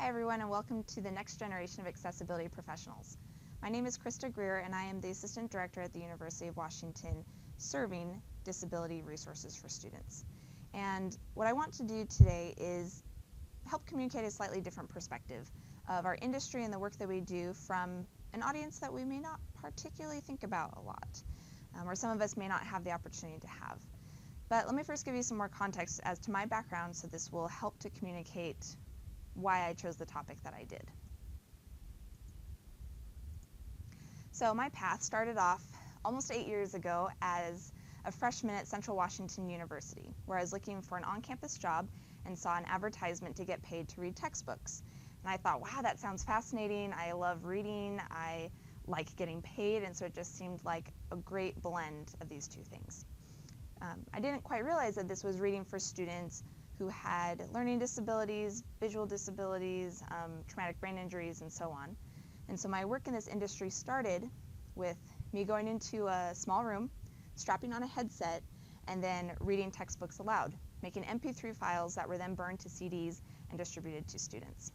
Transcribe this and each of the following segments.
Hi everyone, and welcome to the next generation of accessibility professionals. My name is Krista Greer and I am the Assistant Director at the University of Washington serving disability resources for students. And what I want to do today is help communicate a slightly different perspective of our industry and the work that we do from an audience that we may not particularly think about a lot, or some of us may not have the opportunity to have. But let me first give you some more context as to my background so this will help to communicate why I chose the topic that I did. So my path started off almost 8 years ago as a freshman at Central Washington University, where I was looking for an on-campus job and saw an advertisement to get paid to read textbooks. And I thought, wow, that sounds fascinating. I love reading. I like getting paid, and so it just seemed like a great blend of these two things. I didn't quite realize that this was reading for students who had learning disabilities, visual disabilities, traumatic brain injuries, and so on. And so my work in this industry started with me going into a small room, strapping on a headset, and then reading textbooks aloud, making MP3 files that were then burned to CDs and distributed to students.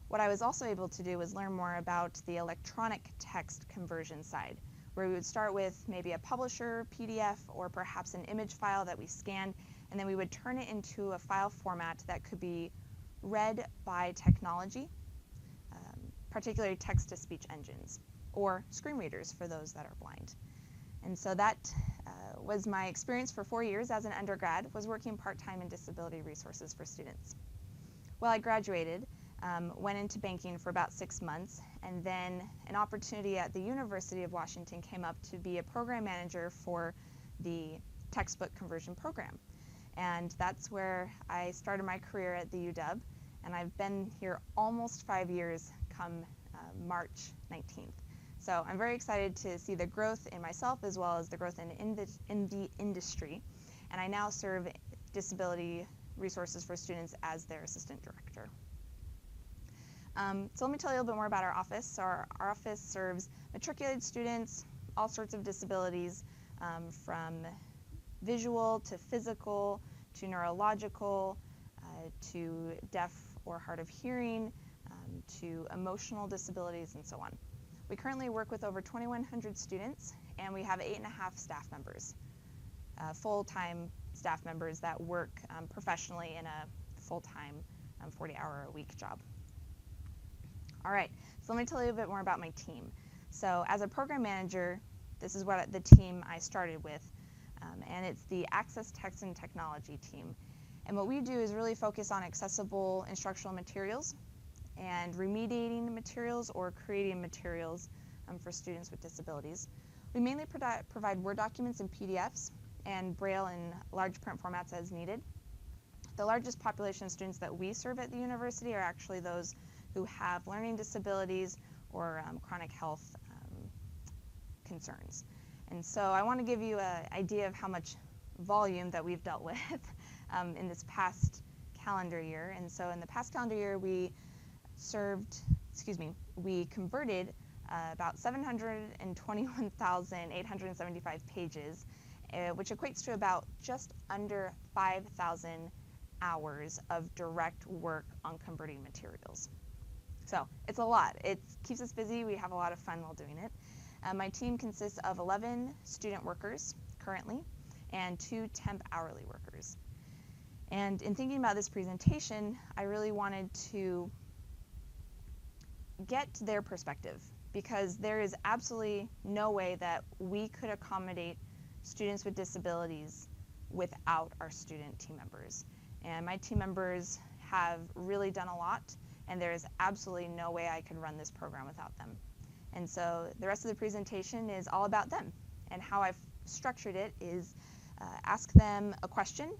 What I was also able to do was learn more about the electronic text conversion side, where we would start with maybe a publisher, PDF, or perhaps an image file that we scanned, and then we would turn it into a file format that could be read by technology, particularly text-to-speech engines, or screen readers for those that are blind. And so that was my experience for 4 years as an undergrad, was working part-time in disability resources for students. Well, I graduated, went into banking for about 6 months, and then an opportunity at the University of Washington came up to be a program manager for the textbook conversion program. And that's where I started my career at the UW, and I've been here almost 5 years come March 19th. So I'm very excited to see the growth in myself as well as the growth in the industry. And I now serve disability resources for students as their assistant director. So let me tell you a little bit more about our office. So our office serves matriculated students, all sorts of disabilities, from visual to physical to neurological to deaf or hard of hearing to emotional disabilities and so on. We currently work with over 2,100 students, and we have 8.5 staff members, full-time staff members that work professionally in a full-time 40-hour-a-week job. All right, so let me tell you a bit more about my team. So as a program manager, this is what the team I started with, and it's the Access Text and Technology team. And what we do is really focus on accessible instructional materials and remediating materials or creating materials for students with disabilities. We mainly provide Word documents and PDFs and Braille and large print formats as needed. The largest population of students that we serve at the university are actually those who have learning disabilities or chronic health concerns. And so I want to give you an idea of how much volume that we've dealt with in this past calendar year. And so in the past calendar year, we converted about 721,875 pages, which equates to about just under 5,000 hours of direct work on converting materials. So it's a lot. It keeps us busy. We have a lot of fun while doing it. My team consists of 11 student workers currently and 2 temp hourly workers. And in thinking about this presentation, I really wanted to get their perspective, because there is absolutely no way that we could accommodate students with disabilities without our student team members. And my team members have really done a lot, and there is absolutely no way I could run this program without them. And so the rest of the presentation is all about them, and how I've structured it is ask them a question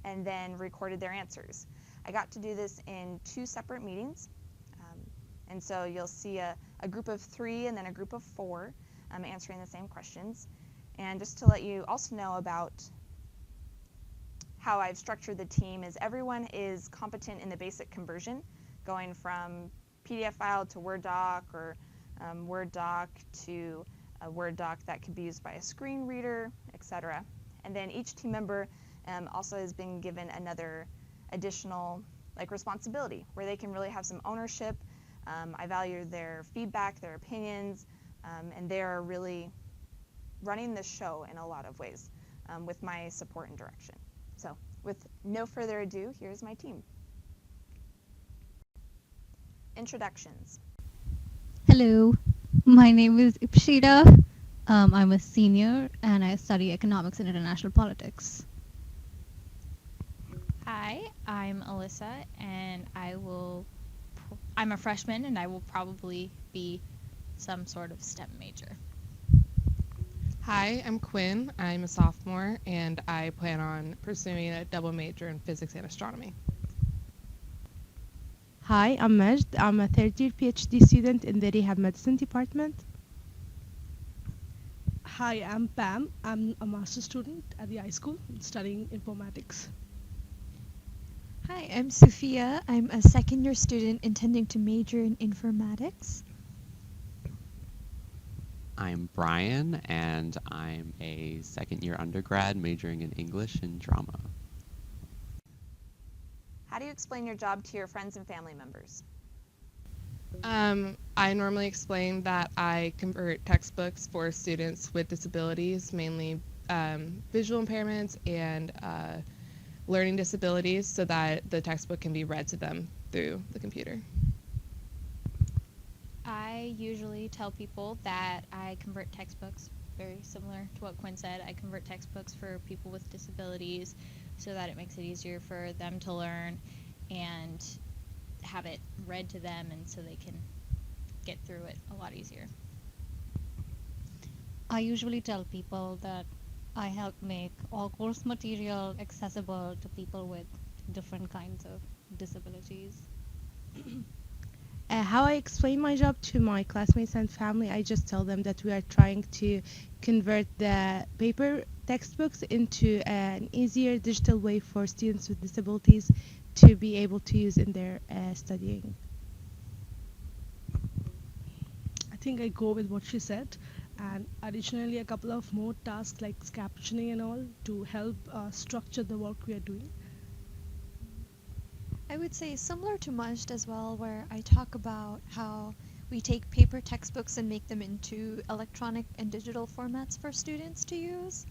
and then recorded their answers. I got to do this in 2 separate meetings, and so you'll see a group of 3 and then a group of 4 answering the same questions. And just to let you also know about how I've structured the team is everyone is competent in the basic conversion, going from PDF file to Word doc, or Word doc to a Word doc that could be used by a screen reader, etc. And then each team member also has been given another additional like responsibility, where they can really have some ownership. I value their feedback, their opinions, and they are really running the show in a lot of ways with my support and direction. So with no further ado, here's my team. Introductions. Hello, my name is Ipshita. I'm a senior and I study economics and international politics. Hi, I'm Alyssa, and I'm a freshman, and I will probably be some sort of STEM major. Hi, I'm Quinn. I'm a sophomore, and I plan on pursuing a double major in physics and astronomy. Hi, I'm Majd. I'm a third-year PhD student in the Rehab Medicine department. Hi, I'm Pam. I'm a master's student at the iSchool studying informatics. Hi, I'm Sophia. I'm a second year student intending to major in informatics. I'm Brian, and I'm a second year undergrad majoring in English and drama. How do you explain your job to your friends and family members? I normally explain that I convert textbooks for students with disabilities, mainly visual impairments and learning disabilities, so that the textbook can be read to them through the computer. I usually tell people that I convert textbooks, very similar to what Quinn said. I convert textbooks for people with disabilities so that it makes it easier for them to learn and have it read to them, and so they can get through it a lot easier. I usually tell people that I help make all course material accessible to people with different kinds of disabilities. How I explain my job to my classmates and family, I just tell them that we are trying to convert the paper textbooks into an easier digital way for students with disabilities to be able to use in their studying. I think I go with what she said, and additionally a couple of more tasks like captioning and all to help structure the work we are doing. I would say similar to Majd as well, where I talk about how we take paper textbooks and make them into electronic and digital formats for students to use.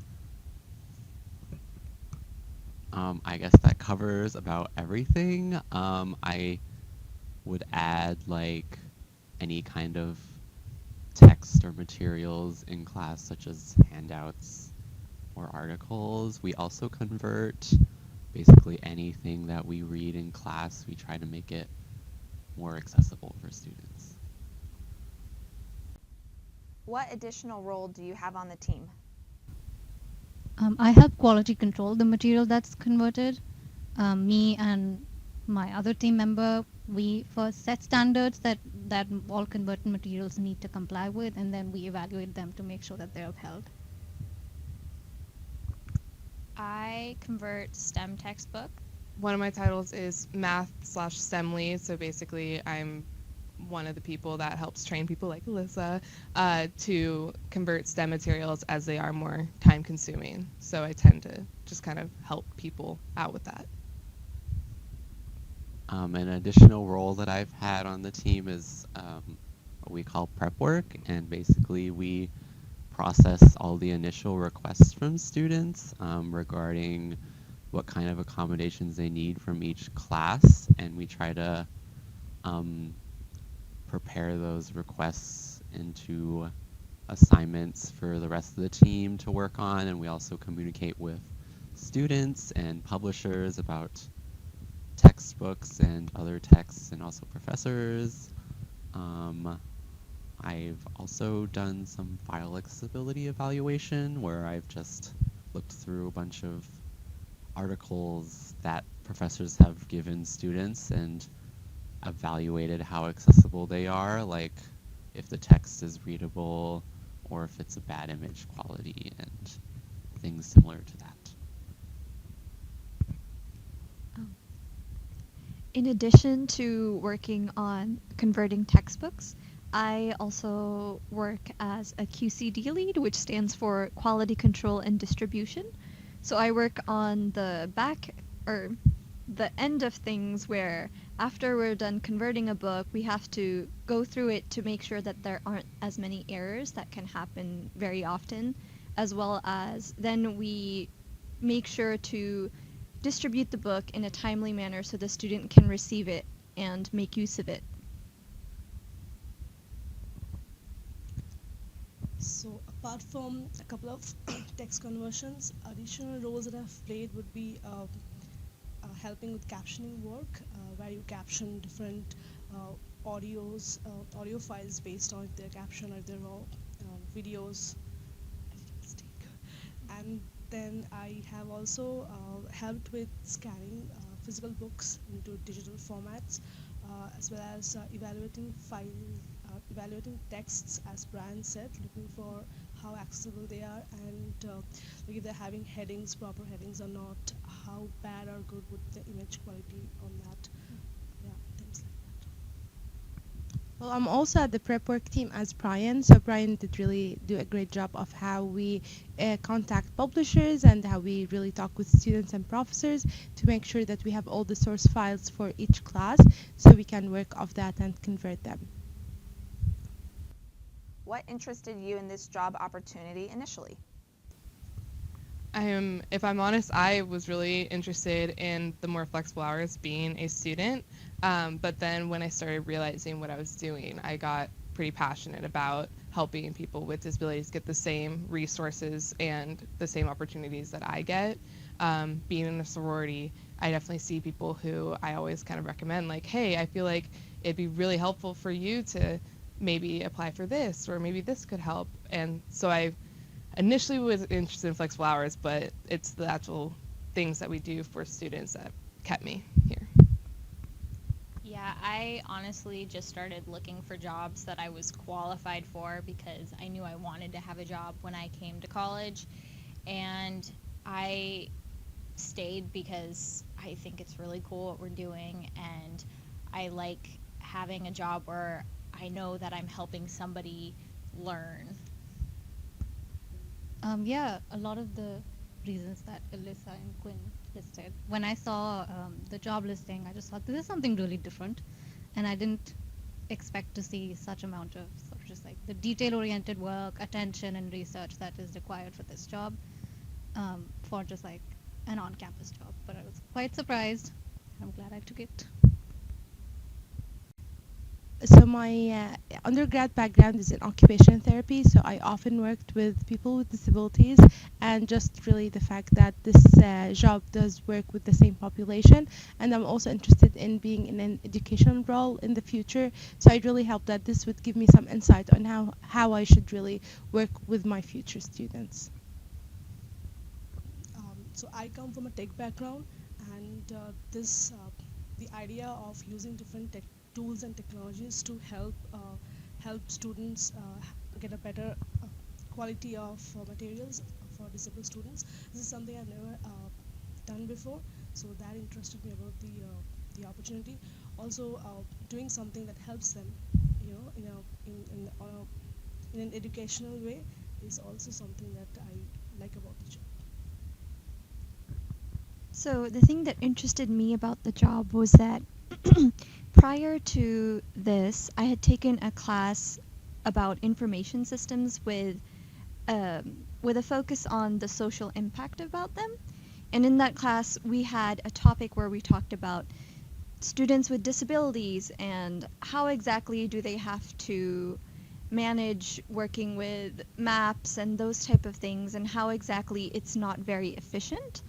I guess that covers about everything. I would add like any kind of text or materials in class, such as handouts or articles. We also convert basically anything that we read in class. We try to make it more accessible for students. What additional role do you have on the team? I help quality control the material that's converted. Me and my other team member, we first set standards that all converted materials need to comply with, and then we evaluate them to make sure that they're upheld. I convert STEM textbook. One of my titles is math/STEM lead, so basically I'm one of the people that helps train people like Alyssa to convert STEM materials as they are more time consuming. So I tend to just kind of help people out with that. An additional role that I've had on the team is what we call prep work, and basically we process all the initial requests from students regarding what kind of accommodations they need from each class, and we try to prepare those requests into assignments for the rest of the team to work on, and we also communicate with students and publishers about textbooks and other texts, and also professors. I've also done some file accessibility evaluation, where I've just looked through a bunch of articles that professors have given students and evaluated how accessible they are, like if the text is readable or if it's a bad image quality and things similar to that. In addition to working on converting textbooks, I also work as a QCD lead, which stands for Quality Control and Distribution. So I work on the the end of things where after we're done converting a book, we have to go through it to make sure that there aren't as many errors that can happen very often, as well as then we make sure to distribute the book in a timely manner so the student can receive it and make use of it. So apart from a couple of text conversions, additional roles that I've played would be helping with captioning work, where you caption different audio files based on if they're captioned or if they're raw, videos. And then I have also helped with scanning physical books into digital formats, as well as evaluating texts, as Brian said, looking for how accessible they are, and like if they're having headings, proper headings or not, how bad or good would the image quality on that, yeah, things like that. Well, I'm also at the prep work team as Brian. So Brian did really do a great job of how we contact publishers and how we really talk with students and professors to make sure that we have all the source files for each class so we can work off that and convert them. What interested you in this job opportunity initially? If I'm honest, I was really interested in the more flexible hours being a student. But then when I started realizing what I was doing, I got pretty passionate about helping people with disabilities get the same resources and the same opportunities that I get. Being in a sorority, I definitely see people who I always kind of recommend, like, hey, I feel like it'd be really helpful for you to maybe apply for this, or maybe this could help. And so I initially was interested in flexible hours, but it's the actual things that we do for students that kept me here. Yeah, I honestly just started looking for jobs that I was qualified for because I knew I wanted to have a job when I came to college. And I stayed because I think it's really cool what we're doing, and I like having a job where I know that I'm helping somebody learn. Yeah, a lot of the reasons that Alyssa and Quinn listed. When I saw the job listing, I just thought this is something really different, and I didn't expect to see such amount of sort of just like the detail-oriented work, attention, and research that is required for this job, for just like an on-campus job. But I was quite surprised. I'm glad I took it. So my undergrad background is in occupational therapy, so I often worked with people with disabilities, and just really the fact that this job does work with the same population, and I'm also interested in being in an educational role in the future, so I really hope that this would give me some insight on how I should really work with my future students. So I come from a tech background, and the idea of using different tools and technologies to help students get a better quality of materials for disabled students. This is something I've never done before, so that interested me about the opportunity. Also, doing something that helps them, you know, in an educational way is also something that I like about the job. So the thing that interested me about the job was that prior to this, I had taken a class about information systems with a focus on the social impact about them. And in that class, we had a topic where we talked about students with disabilities and how exactly do they have to manage working with maps and those type of things, and how exactly it's not very efficient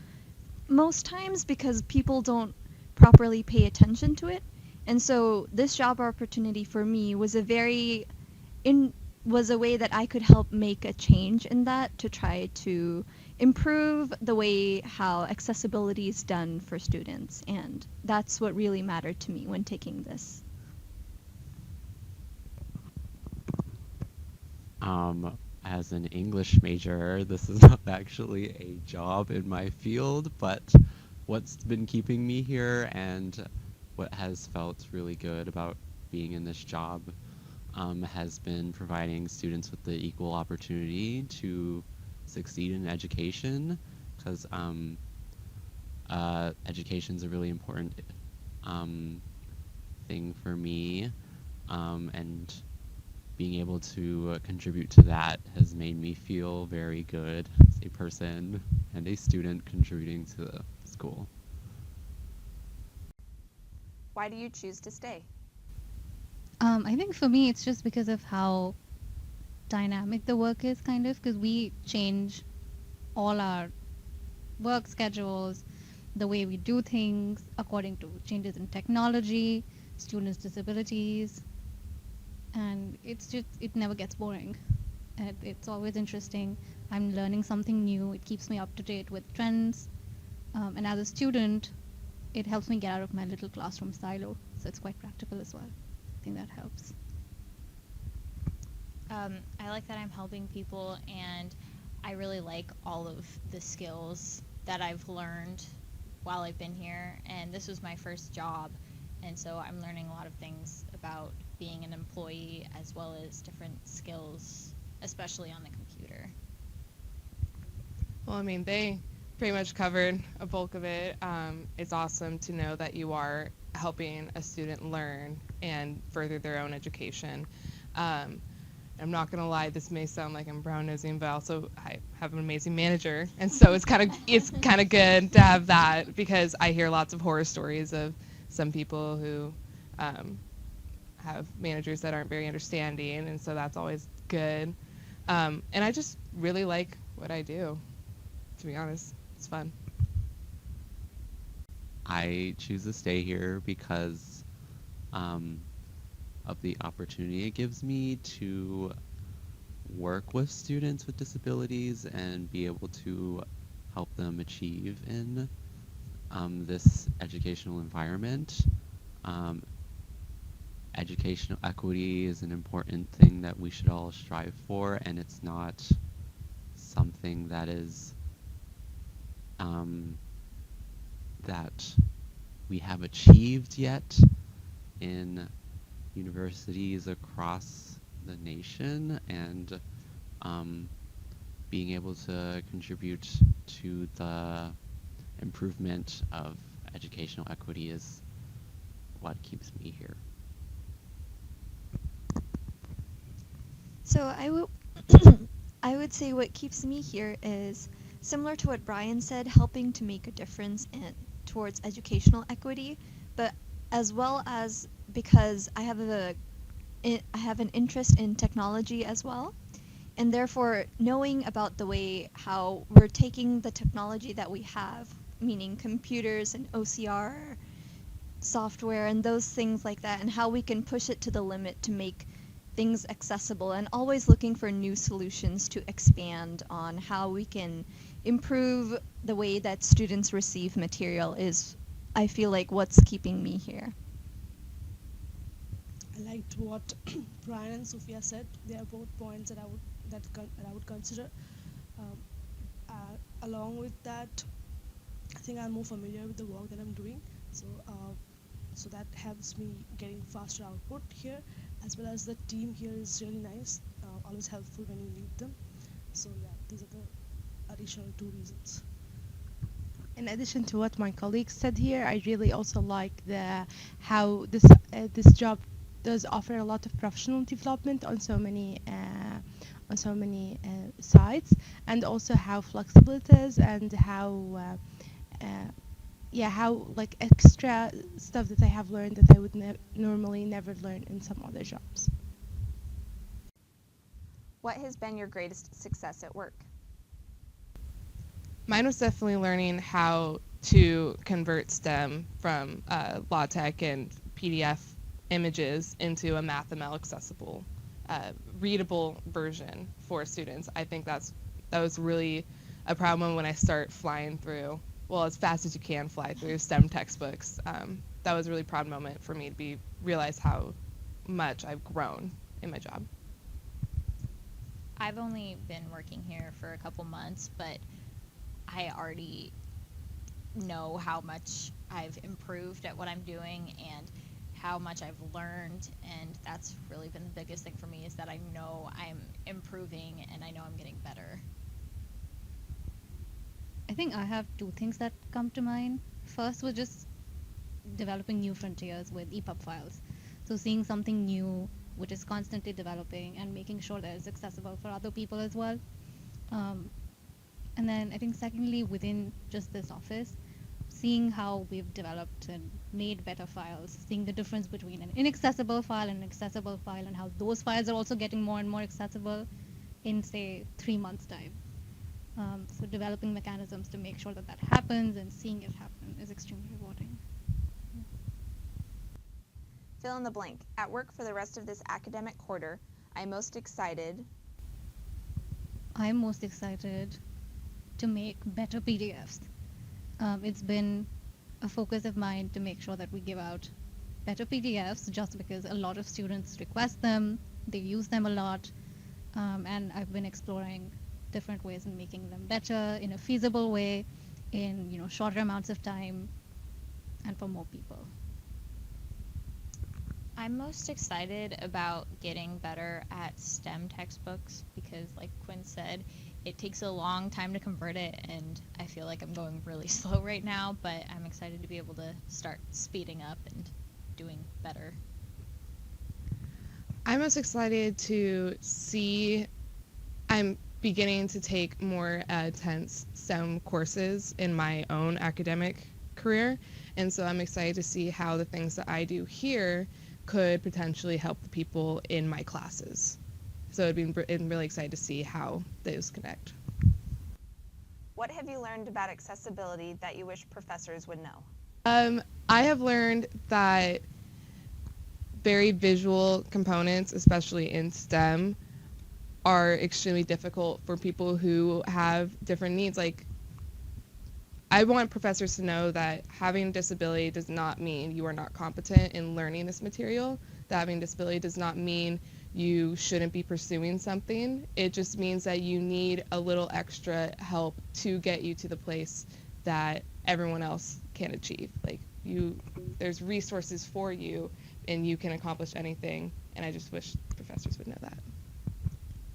most times because people don't properly pay attention to it. And so this job opportunity for me was a way that I could help make a change in that, to try to improve the way how accessibility is done for students. And that's what really mattered to me when taking this. As an English major, this is not actually a job in my field, but what's been keeping me here and what has felt really good about being in this job has been providing students with the equal opportunity to succeed in education, because education is a really important thing for me, and being able to contribute to that has made me feel very good as a person and a student contributing to the school. Why do you choose to stay? I think for me, it's just because of how dynamic the work is, kind of, because we change all our work schedules, the way we do things according to changes in technology, students' disabilities, and it never gets boring. And it's always interesting. I'm learning something new. It keeps me up to date with trends, and as a student, it helps me get out of my little classroom silo. So it's quite practical as well. I think that helps. I like that I'm helping people, and I really like all of the skills that I've learned while I've been here. And this was my first job, and so I'm learning a lot of things about being an employee as well as different skills, especially on the computer. Well, I mean, they pretty much covered a bulk of it. It's awesome to know that you are helping a student learn and further their own education. I'm not gonna lie, this may sound like I'm brown nosing, but also I have an amazing manager, and so it's kind of good to have that, because I hear lots of horror stories of some people who have managers that aren't very understanding, and so that's always good. And I just really like what I do, to be honest. It's fun. I choose to stay here because of the opportunity it gives me to work with students with disabilities and be able to help them achieve in this educational environment. Educational equity is an important thing that we should all strive for, and it's not something that is that we have achieved yet in universities across the nation, and being able to contribute to the improvement of educational equity is what keeps me here. So I would say what keeps me here is similar to what Brian said, helping to make a difference towards educational equity, but as well as because I have an interest in technology as well, and therefore knowing about the way how we're taking the technology that we have, meaning computers and OCR software and those things like that, and how we can push it to the limit to make things accessible, and always looking for new solutions to expand on how we can improve the way that students receive material is, I feel like, what's keeping me here. I liked what Brian and Sophia said. They are both points that I would consider. Along with that, I think I'm more familiar with the work that I'm doing, so that helps me getting faster output here, as well as the team here is really nice, always helpful when you need them. So yeah, these are the additional two reasons. In addition to what my colleagues said here, I really also like how this job does offer a lot of professional development on so many sides, and also how flexible it is, and how like extra stuff that I have learned that I would normally never learn in some other jobs. What has been your greatest success at work? Mine was definitely learning how to convert STEM from LaTeX and PDF images into a MathML accessible, readable version for students. I think that was really a proud moment when I start flying through, well, as fast as you can fly through STEM textbooks. That was a really proud moment for me to realize how much I've grown in my job. I've only been working here for a couple months, but I already know how much I've improved at what I'm doing and how much I've learned, and that's really been the biggest thing for me, is that I know I'm improving and I know I'm getting better. I think I have two things that come to mind. First was just developing new frontiers with EPUB files. So seeing something new which is constantly developing and making sure that it's accessible for other people as well. Um, and then I think secondly, within just this office, seeing how we've developed and made better files, seeing the difference between an inaccessible file and an accessible file, and how those files are also getting more and more accessible in, say, 3 months' time. So developing mechanisms to make sure that that happens and seeing it happen is extremely rewarding. Fill in the blank. At work for the rest of this academic quarter, I'm most excited. I'm most excited to make better PDFs. It's been a focus of mine to make sure that we give out better PDFs just because a lot of students request them, they use them a lot, and I've been exploring different ways in making them better in a feasible way, in shorter amounts of time, and for more people. I'm most excited about getting better at STEM textbooks because, like Quinn said, it takes a long time to convert it, and I feel like I'm going really slow right now, but I'm excited to be able to start speeding up and doing better. I'm most excited to see I'm beginning to take more intense STEM courses in my own academic career, and so I'm excited to see how the things that I do here could potentially help the people in my classes. So I'm really excited to see how those connect. What have you learned about accessibility that you wish professors would know? I have learned that very visual components, especially in STEM, are extremely difficult for people who have different needs. Like, I want professors to know that having a disability does not mean you are not competent in learning this material. That having a disability does not mean you shouldn't be pursuing something. It just means that you need a little extra help to get you to the place that everyone else can achieve. Like, there's resources for you and you can accomplish anything, and I just wish professors would know that.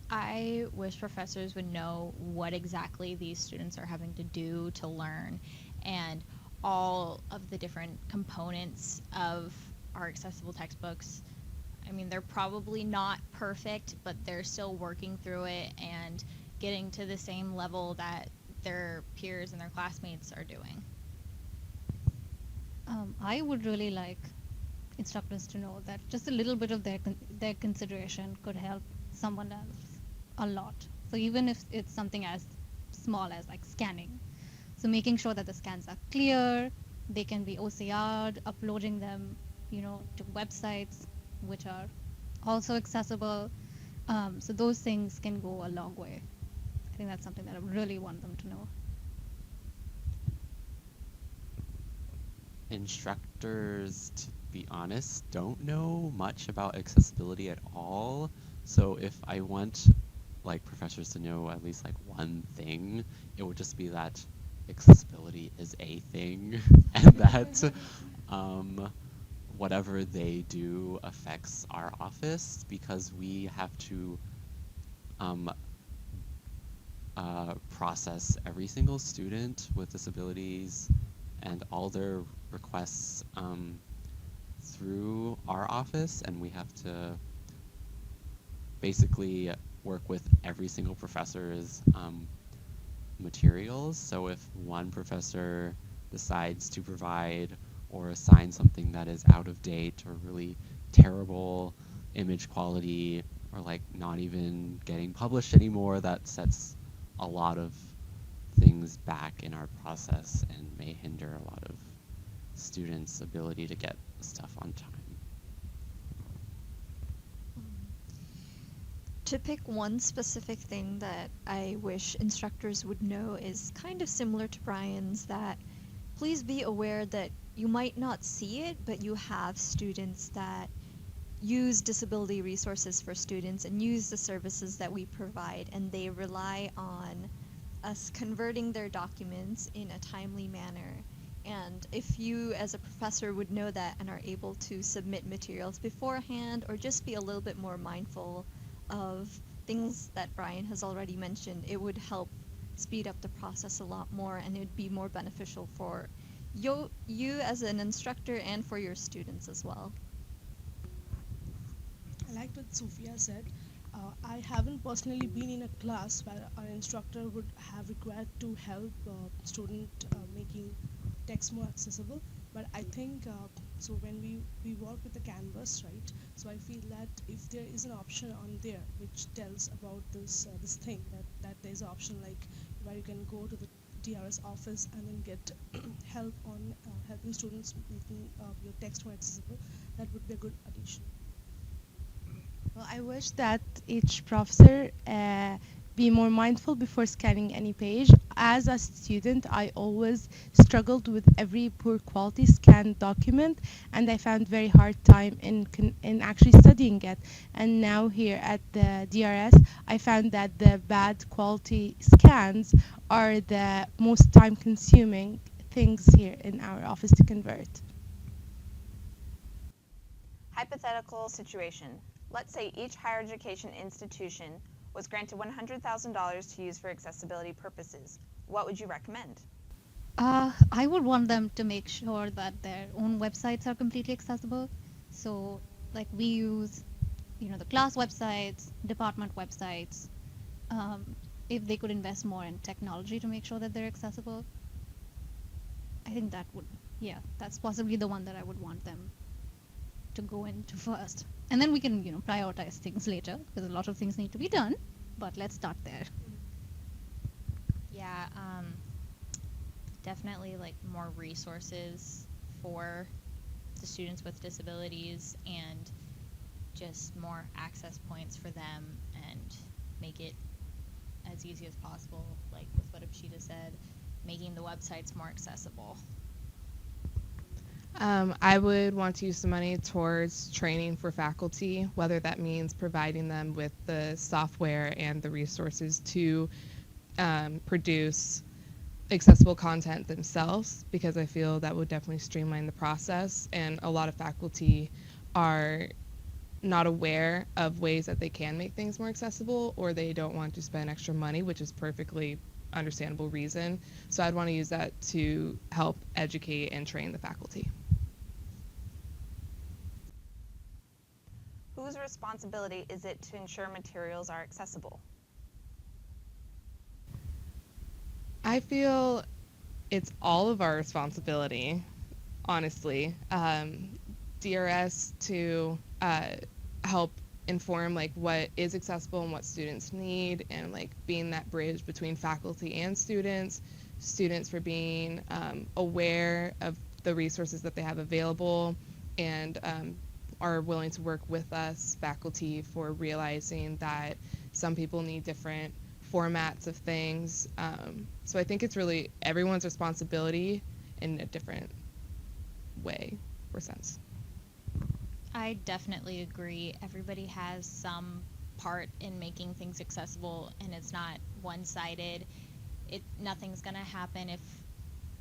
I wish professors would know what exactly these students are having to do to learn and all of the different components of our accessible textbooks. I mean, they're probably not perfect, but they're still working through it and getting to the same level that their peers and their classmates are doing. I would really like instructors to know that just a little bit of their consideration could help someone else a lot. So even if it's something as small as like scanning, so making sure that the scans are clear, they can be OCR'd, uploading them, to websites which are also accessible. So those things can go a long way. I think that's something that I really want them to know. Instructors, to be honest, don't know much about accessibility at all. So if I want professors to know at least one thing, it would just be that accessibility is a thing and that whatever they do affects our office because we have to process every single student with disabilities and all their requests through our office, and we have to basically work with every single professor's materials. So if one professor decides to provide or assign something that is out of date or really terrible image quality or not even getting published anymore, that sets a lot of things back in our process and may hinder a lot of students' ability to get stuff on time. To pick one specific thing that I wish instructors would know is kind of similar to Brian's, that please be aware that you might not see it, but you have students that use disability resources for students and use the services that we provide, and they rely on us converting their documents in a timely manner. And if you as a professor would know that and are able to submit materials beforehand, or just be a little bit more mindful of things that Brian has already mentioned, it would help speed up the process a lot more, and it would be more beneficial for you as an instructor and for your students as well. I liked what Sophia said. I haven't personally been in a class where an instructor would have required to help student making text more accessible. But I think so when we work with the Canvas, right? So I feel that if there is an option on there which tells about this thing that there's an option like where you can go to the DRS office and then get help on helping students making your text more accessible, that would be a good addition. Well, I wish that each professor be more mindful before scanning any page. As a student, I always struggled with every poor quality scanned document, and I found very hard time in actually studying it. And now here at the DRS, I found that the bad quality scans are the most time-consuming things here in our office to convert. Hypothetical situation. Let's say each higher education institution was granted $100,000 to use for accessibility purposes. What would you recommend? I would want them to make sure that their own websites are completely accessible. So, like we use, the class websites, department websites. If they could invest more in technology to make sure that they're accessible, I think that's possibly the one that I would want them to go into first. And then we can, prioritize things later because a lot of things need to be done, but let's start there. Yeah, definitely like more resources for the students with disabilities and just more access points for them and make it as easy as possible, like with what Abshita said, making the websites more accessible. I would want to use the money towards training for faculty, whether that means providing them with the software and the resources to produce accessible content themselves, because I feel that would definitely streamline the process, and a lot of faculty are not aware of ways that they can make things more accessible, or they don't want to spend extra money, which is perfectly understandable reason. So I'd want to use that to help educate and train the faculty. Whose responsibility is it to ensure materials are accessible? I feel it's all of our responsibility, honestly. DRS to help inform like what is accessible and what students need, and like being that bridge between faculty and students for being aware of the resources that they have available, and are willing to work with us faculty for realizing that some people need different formats of things. So I think it's really everyone's responsibility in a different way or sense. I definitely agree. Everybody has some part in making things accessible, and it's not one-sided. Nothing's going to happen if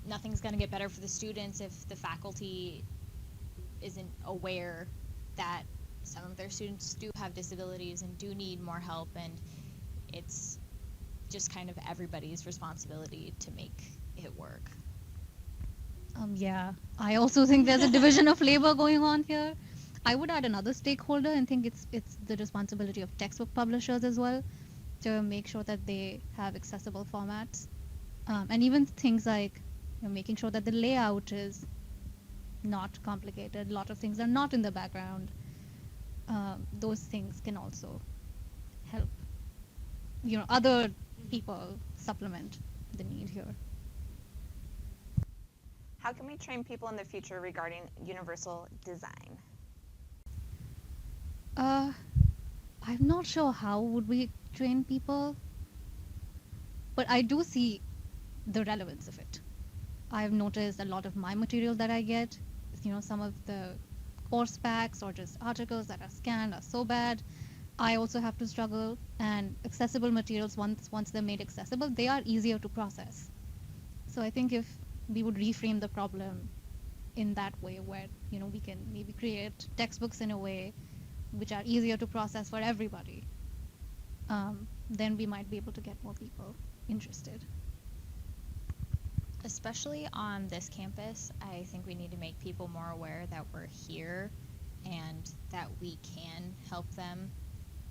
nothing's going to get better for the students if the faculty isn't aware that some of their students do have disabilities and do need more help, and it's just kind of everybody's responsibility to make it work. Yeah, I also think there's a division of labor going on here. I would add another stakeholder and think it's the responsibility of textbook publishers as well to make sure that they have accessible formats, and even things like making sure that the layout is not complicated. A lot of things are not in the background. Those things can also help other people supplement the need here. How can we train people in the future regarding universal design? I'm not sure how would we train people, but I do see the relevance of it. I've noticed a lot of my material that I get, some of the course packs or just articles that are scanned are so bad. I also have to struggle, and accessible materials, once they're made accessible, they are easier to process. So I think if we would reframe the problem in that way, where we can maybe create textbooks in a way which are easier to process for everybody, then we might be able to get more people. interested. Especially on this campus, I think we need to make people more aware that we're here and that we can help them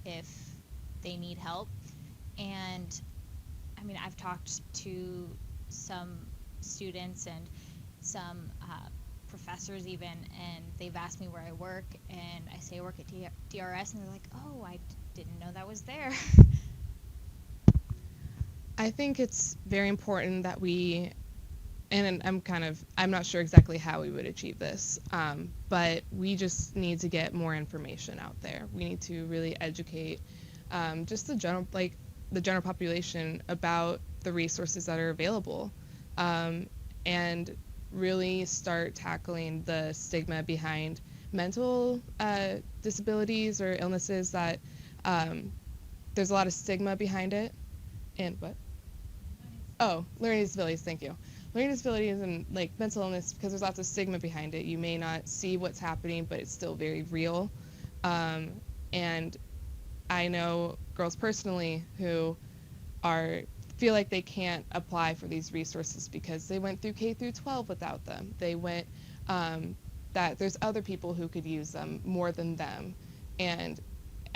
if they need help. And I mean, I've talked to some students and some professors even, and they've asked me where I work, and I say I work at DRS, and they're like, oh, I didn't know that was there. I think it's very important that we, and I'm not sure exactly how we would achieve this, but we just need to get more information out there. We need to really educate just the general population about the resources that are available, and really start tackling the stigma behind mental disabilities or illnesses that there's a lot of stigma behind it. And what? Oh, learning disabilities, thank you. Learning disabilities and like mental illness, because there's lots of stigma behind it. You may not see what's happening, but it's still very real. And I know girls personally who feel like they can't apply for these resources because they went through K through 12 without them. They went that there's other people who could use them more than them, and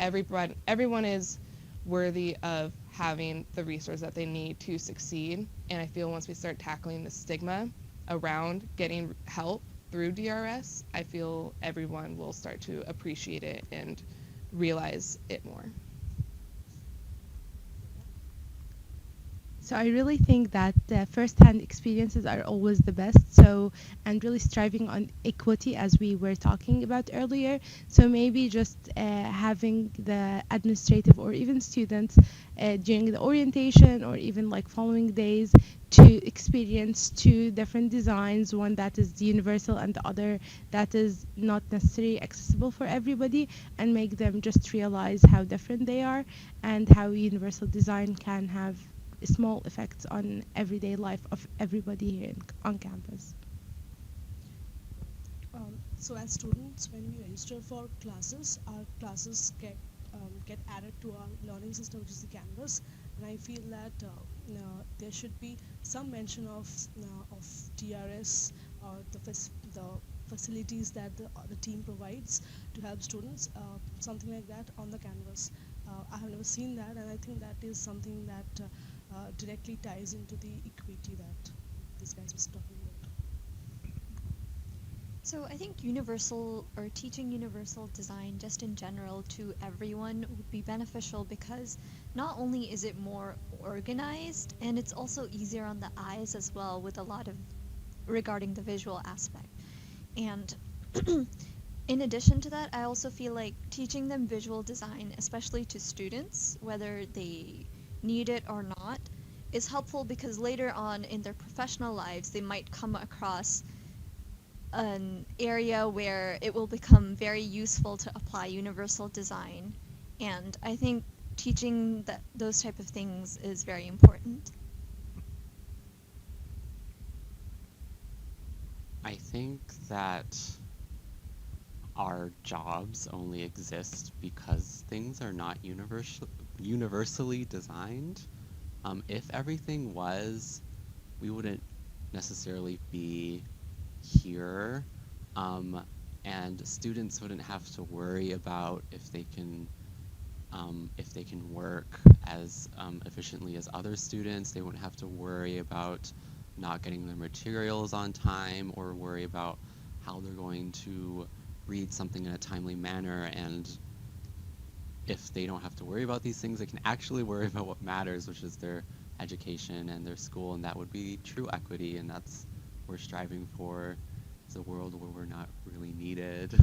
everyone is worthy of having the resource that they need to succeed. And I feel once we start tackling the stigma around getting help through DRS, I feel everyone will start to appreciate it and realize it more. So I really think that first-hand experiences are always the best. So, and really striving on equity as we were talking about earlier. So maybe just having the administrative or even students during the orientation or even like following days to experience two different designs, one that is universal and the other that is not necessarily accessible for everybody, and make them just realize how different they are and how universal design can have small effects on everyday life of everybody here on campus. So as students, when we register for classes, our classes get added to our learning system, which is the Canvas. And I feel that there should be some mention of DRS or the facilities that the team provides to help students, something like that on the Canvas. I have never seen that, and I think that is something that directly ties into the equity that this guys was talking about. So I think universal or teaching universal design just in general to everyone would be beneficial because not only is it more organized, and it's also easier on the eyes as well with a lot of regarding the visual aspect. And in addition to that, I also feel like teaching them visual design, especially to students, whether they need it or not, is helpful because later on in their professional lives they might come across an area where it will become very useful to apply universal design, and I think teaching those type of things is very important. I think that our jobs only exist because things are not universally designed. If everything was, we wouldn't necessarily be here, and students wouldn't have to worry about if they can work as efficiently as other students. They wouldn't have to worry about not getting their materials on time or worry about how they're going to read something in a timely manner. And if they don't have to worry about these things, they can actually worry about what matters, which is their education and their school, and that would be true equity, and that's what we're striving for. It's a world where we're not really needed.